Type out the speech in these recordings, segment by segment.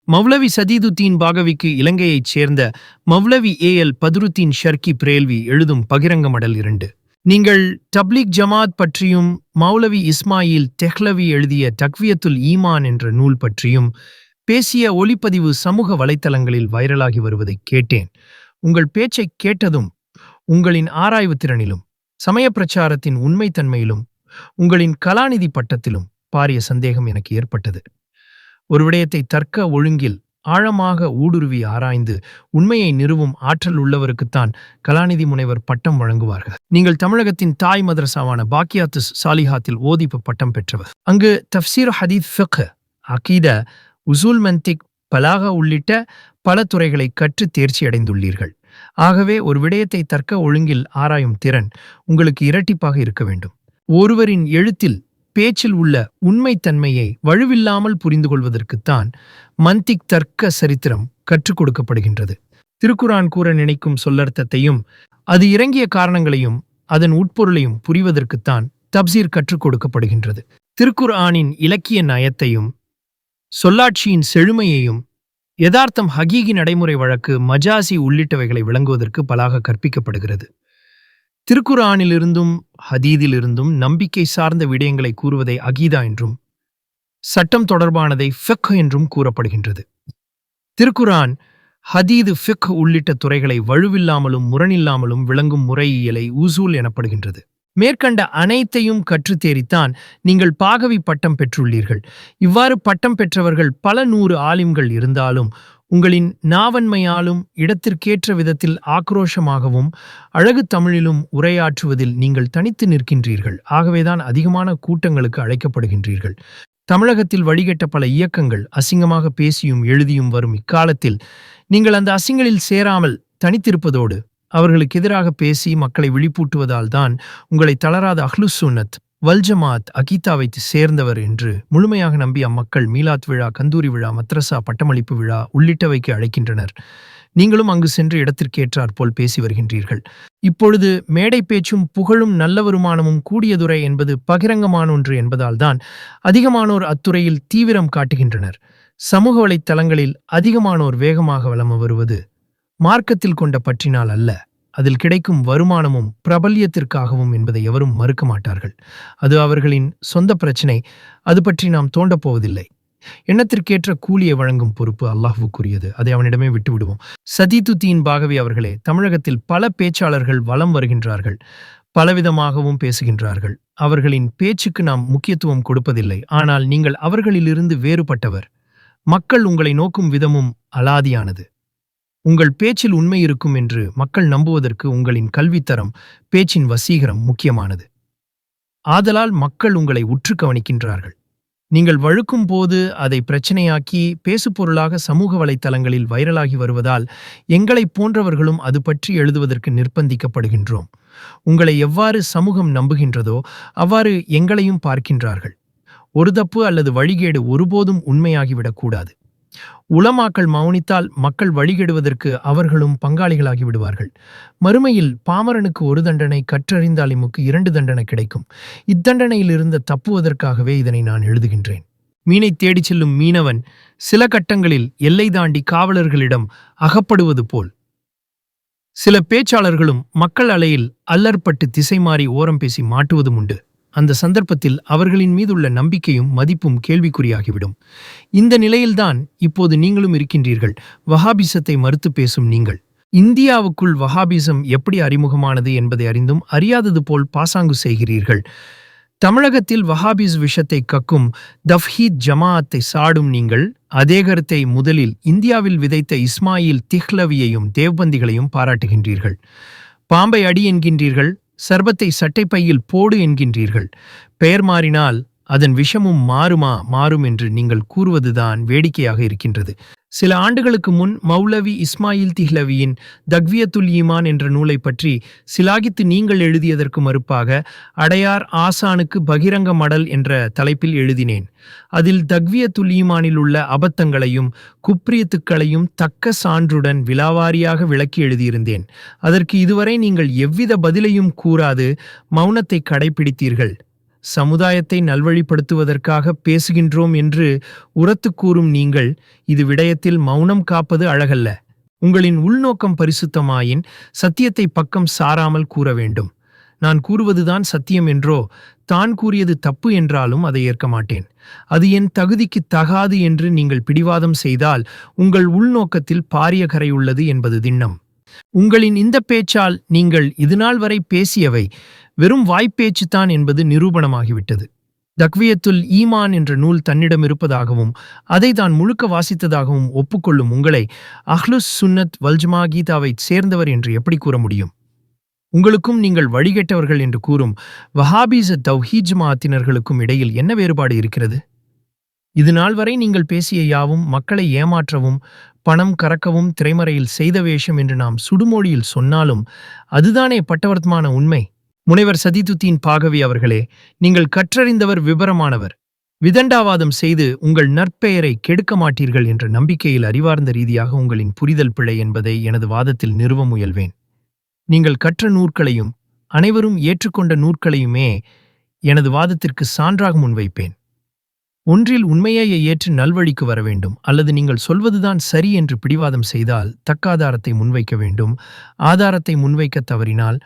மௌலவி சதீதுத்தீன் பாகவிக்கு இலங்கையைச் சேர்ந்த மௌலவி ஏஎல் பதுருத்தீன் ஷர்கி பிரேல்வி எழுதும் பகிரங்க மடல் 2. நீங்கள் தப்லீக் ஜமாத் பற்றியும் மௌலவி இஸ்மாயில் தெஹ்லவி எழுதிய தக்வியத்துல் ஈமான் என்ற நூல் பற்றியும் பேசிய ஒலிப்பதிவு சமூக வலைத்தளங்களில் வைரலாகி வருவதைக் கேட்டேன். உங்கள் பேச்சைக் கேட்டதும் உங்களின் ஆராய்வு திறனிலும் சமய பிரச்சாரத்தின் உண்மைத்தன்மையிலும் உங்களின் கலாநிதி பட்டத்திலும் பாரிய சந்தேகம் எனக்கு ஏற்பட்டது. ஒரு விடயத்தை தர்க்க ஒழுங்கில் ஆழமாக ஊடுருவி ஆராய்ந்து உண்மையை நிறுவும் ஆற்றல் உள்ளவருக்குத்தான் கலாநிதி முனைவர் பட்டம் வழங்குவார்கள். நீங்கள் தமிழகத்தின் தாய் மதரசாவான பாக்கியாத்து சாலிஹாத்தில் ஓதிப்பு பட்டம் பெற்றவர். அங்கு தஃப்சீர் ஹதீத் ஃபிக்ஹ், அகீதா, உசூல் மன்திக், பலாகா உள்ளிட்ட பல துறைகளை கற்று தேர்ச்சி அடைந்துள்ளீர்கள். ஆகவே ஒரு விடயத்தை தர்க்க ஒழுங்கில் ஆராயும் திறன் உங்களுக்கு இரட்டிப்பாக இருக்க வேண்டும். ஒருவரின் எழுத்தில் பேச்சில் உள்ள உண்மைத்தன்மையை வலுவில்லாமல் புரிந்து கொள்வதற்குத்தான் மந்திக் தர்க்க சரித்திரம் கற்றுக் கொடுக்கப்படுகின்றது. திருக்குரான் கூற நினைக்கும் சொல்லர்த்தத்தையும் அது இறங்கிய காரணங்களையும் அதன் உட்பொருளையும் புரிவதற்குத்தான் தப்சீர் கற்றுக் கொடுக்கப்படுகின்றது. திருக்குர்ஆனின் இலக்கிய நயத்தையும் சொல்லாட்சியின் செழுமையையும் யதார்த்தம், ஹகீகி, நடைமுறை வழக்கு, மஜாசி உள்ளிட்டவைகளை விளங்குவதற்கு பலாக கற்பிக்கப்படுகிறது. திருக்குர்ஆனிலிருந்தும் ஹதீதிலிருந்தும் நம்பிக்கை சார்ந்த விடயங்களை கூறுவதை அகீதா என்றும் சட்டம் தொடர்பானதை ஃபிக்ஹ் என்றும் கூறப்படுகின்றது. திருக்குர்ஆன், ஹதீது, ஃபிக்ஹ் உள்ளிட்ட துறைகளை வலுவில்லாமலும் முரணில்லாமலும் விளங்கும் முறையியலை உசூல் எனப்படுகின்றது. மேற்கண்ட அனைத்தையும் கற்றுத்தேறித்தான் நீங்கள் பாகவி பட்டம் பெற்றுள்ளீர்கள். இவ்வாறு பட்டம் பெற்றவர்கள் பல நூறு ஆலிம்கள் இருந்தாலும் உங்களின் நாவன்மையாலும் இடத்திற்கேற்ற விதத்தில் ஆக்ரோஷமாகவும் அழகு தமிழிலும் உரையாற்றுவதில் நீங்கள் தனித்து நிற்கின்றீர்கள். ஆகவேதான் அதிகமான கூட்டங்களுக்கு அழைக்கப்படுகின்றீர்கள். தமிழகத்தில் வழிகட்ட பல இயக்கங்கள் அசிங்கமாக பேசியும் எழுதியும் வரும் இக்காலத்தில் நீங்கள் அந்த அசிங்களில் சேராமல் தனித்திருப்பதோடு அவர்களுக்கு எதிராக பேசி மக்களை விழிப்பூட்டுவதால் தான் உங்களை தளராத அஹ்லுஸ் சுன்னத் வல் ஜமாத் அகீதாவை சேர்ந்தவர் என்று முழுமையாக நம்பி அம்மக்கள் மீலாத் விழா, கந்தூரி விழா, மத்ரசா பட்டமளிப்பு விழா உள்ளிட்டவைக்கு அழைக்கின்றனர். நீங்களும் அங்கு சென்று இடத்திற்கேற்றாற் போல் பேசி வருகின்றீர்கள். இப்பொழுது மேடை பேச்சும் புகழும் நல்ல வருமானமும் கூடியதுரை என்பது பகிரங்கமான ஒன்று என்பதால் தான் அதிகமானோர் அத்துறையில் தீவிரம் காட்டுகின்றனர். சமூக வலைத்தளங்களில் அதிகமானோர் வேகமாக வலம் வருவது மார்க்கத்தில் கொண்ட பற்றினால் அல்ல, அதில் கிடைக்கும் வருமானமும் பிரபல்யத்திற்காகவும் என்பதை எவரும் மறுக்க மாட்டார்கள். அது அவர்களின் சொந்த பிரச்சினை. அது பற்றி நாம் தோண்டப்போவதில்லை. எண்ணத்திற்கேற்ற கூலியை வழங்கும் பொறுப்பு அல்லாஹ்வுக்குரியது. அதை அவனிடமே விட்டுவிடுவோம். சதீதுத்தீன் பாகவி அவர்களே, தமிழகத்தில் பல பேச்சாளர்கள் வலம் வருகின்றார்கள், பலவிதமாகவும் பேசுகின்றார்கள். அவர்களின் பேச்சுக்கு நாம் முக்கியத்துவம் கொடுப்பதில்லை. ஆனால் நீங்கள் அவர்களிலிருந்து வேறுபட்டவர். மக்கள் உங்களை நோக்கும் விதமும் அலாதியானது. உங்கள் பேச்சில் உண்மை இருக்கும் என்று மக்கள் நம்புவதற்கு உங்களின் கல்வித்தரம், பேச்சின் வசீகரம் முக்கியமானது. ஆதலால் மக்கள் உங்களை உற்று கவனிக்கின்றார்கள். நீங்கள் வழுக்கும் போது அதை பிரச்சனையாக்கி பேசுபொருளாக சமூக வலைத்தளங்களில் வைரலாகி வருவதால் எங்களைப் போன்றவர்களும் அது பற்றி எழுதுவதற்கு நிர்பந்திக்கப்படுகின்றோம். உங்களை எவ்வாறு சமூகம் நம்புகின்றதோ அவ்வாறு எங்களையும் பார்க்கின்றார்கள். ஒரு தப்பு அல்லது வழிகேடு ஒருபோதும் உண்மையாகிவிடக்கூடாது. உலமாக்கள் மௌனித்தால் மக்கள் வழிகெடுவதற்கு அவர்களும் பங்காளிகளாகி விடுவார்கள். மறுமையில் பாமரனுக்கு ஒரு தண்டனை, கற்றறிந்தாலிமுக்கு 2 தண்டனை கிடைக்கும். இத்தண்டனையில் இருந்து தப்புவதற்காகவே இதனை நான் எழுதுகின்றேன். மீனை தேடிச் செல்லும் மீனவன் சில கட்டங்களில் எல்லை தாண்டி காவலர்களிடம் அகப்படுவது போல் சில பேச்சாளர்களும் மக்கள் அலையில் அல்லற்பட்டு திசை மாறி ஓரம் பேசி மாட்டுவதும் உண்டு. அந்த சந்தர்ப்பத்தில் அவர்களின் மீதுள்ள நம்பிக்கையும் மதிப்பும் கேள்விக்குறியாகிவிடும். இந்த நிலையில்தான் இப்போது நீங்களும் இருக்கின்றீர்கள். வஹாபிசத்தை மறுத்து பேசும் நீங்கள் இந்தியாவுக்குள் வஹாபிசம் எப்படி அறிமுகமானது என்பதை அறிந்தும் அறியாதது போல் பாசாங்கு செய்கிறீர்கள். தமிழகத்தில் வஹாபிஸ் விஷத்தை கக்கும் தவ்ஹீத் ஜமாஅத்தை சாடும் நீங்கள் அதே கருத்தை முதலில் இந்தியாவில் விதைத்த இஸ்மாயில் திஹ்லவியையும் தேவ்பந்திகளையும் பாராட்டுகின்றீர்கள். பாம்பை அடி என்கின்றீர்கள், சர்பத்தை சட்டைப்பையில் போடு என்கின்றீர்கள். பெயர் மாறினால் அதன் விஷமும் மாறும் என்று நீங்கள் கூறுவதுதான் வேடிக்கையாக இருக்கின்றது. சில ஆண்டுகளுக்கு முன் மௌலவி இஸ்மாயில் திஹ்லவியின் தக்வியத்துல் ஈமான் என்ற நூலை பற்றி சிலாகித்து நீங்கள் எழுதியதற்கு மறுப்பாக அடையார் ஆசானுக்கு பகிரங்க மடல் என்ற தலைப்பில் எழுதினேன். அதில் தக்வியத்துல் ஈமானில் உள்ள அபத்தங்களையும் குப்ரியத்துக்களையும் தக்க சான்றுடன் விலாவாரியாக விளக்கி எழுதியிருந்தேன். அதற்கு இதுவரை நீங்கள் எவ்வித பதிலையும் கூறாது மௌனத்தை கடைபிடித்தீர்கள். சமுதாயத்தை நல்வழிப்படுத்துவதற்காக பேசுகின்றோம் என்று உரத்துக் கூறும் நீங்கள் இது விடயத்தில் மௌனம் காப்பது அழகல்ல. உங்களின் உள்நோக்கம் பரிசுத்தமாயின் சத்தியத்தை பக்கம் சாராமல் கூற வேண்டும். நான் கூறுவதுதான் சத்தியம் என்றோ தான் கூறியது தப்பு என்றாலும் அதை ஏற்க மாட்டேன். அது என் தகுதிக்கு தகாது என்று நீங்கள் பிடிவாதம் செய்தால் உங்கள் உள்நோக்கத்தில் பாரிய கரை உள்ளது என்பது திண்ணம். உங்களின் இந்த பேச்சால் நீங்கள் இதுநாள் வரை பேசியவை வெறும் வாய்ப்பேச்சுத்தான் என்பது நிரூபணமாகிவிட்டது. தக்வியத்துல் ஈமான் என்ற நூல் தன்னிடம் இருப்பதாகவும் அதை தான் முழுக்க வாசித்ததாகவும் ஒப்புக்கொள்ளும் உங்களை அஹ்லுஸ் சுன்னத் வல்ஜமா கீதாவைச் சேர்ந்தவர் என்று எப்படி கூற முடியும்? உங்களுக்கும் நீங்கள் வழிகெட்டவர்கள் என்று கூறும் வஹாபீஸ தவ்ஹீத் ஜமாஅத்தினர்களுக்கும் இடையில் என்ன வேறுபாடு இருக்கிறது? இது நாள் வரை நீங்கள் பேசிய யாவும் மக்களை ஏமாற்றவும் பணம் கறக்கவும் திரைமறையில் செய்த வேஷம் என்று நாம் சுடுமொழியில் சொன்னாலும் அதுதானே பட்டவர்த்தமான உண்மை. முனைவர் சதீதுத்தீன் பாகவி அவர்களே, நீங்கள் கற்றறிந்தவர், விபரமானவர். விதண்டாவாதம் செய்து உங்கள் நற்பெயரை கெடுக்க மாட்டீர்கள் என்ற நம்பிக்கையில் அறிவார்ந்த ரீதியாக உங்களின் புரிதல் பிழை என்பதை எனது வாதத்தில் நிறுவ முயல்வேன். நீங்கள் கற்ற நூற்களையும் அனைவரும் ஏற்றுக்கொண்ட நூற்களையுமே எனது வாதத்திற்கு சான்றாக முன்வைப்பேன். ஒன்றில் உண்மையை ஏற்று நல்வழிக்கு வர வேண்டும், அல்லது நீங்கள் சொல்வதுதான் சரி என்று பிடிவாதம் செய்தால் தக்க ஆதாரத்தை முன்வைக்க வேண்டும். ஆதாரத்தை முன்வைக்க தவறினால்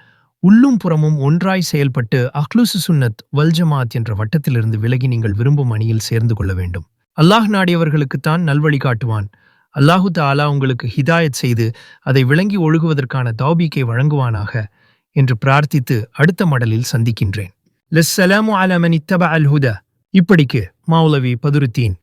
உள்ளும் புறமும் ஒன்றாய் செயல்பட்டு அஹ்லுஸ் சுன்னத் வல்ஜமாத் என்ற வட்டத்திலிருந்து விலகி நீங்கள் விரும்பும் அணியில் சேர்ந்து கொள்ள வேண்டும். அல்லாஹ் நாடியவர்களுக்குத்தான் நல்வழி காட்டுவான். அல்லாஹு தஆலா உங்களுக்கு ஹிதாயத் செய்து அதை விளங்கி ஒழுகுவதற்கான தௌபீக்கை வழங்குவானாக என்று பிரார்த்தித்து அடுத்த மடலில் சந்திக்கின்றேன். லஸ்ஸலாமு அலா மன் இத்தபஅல் ஹுதா. இப்படிக்கு மௌலவி பதுருத்தீன்.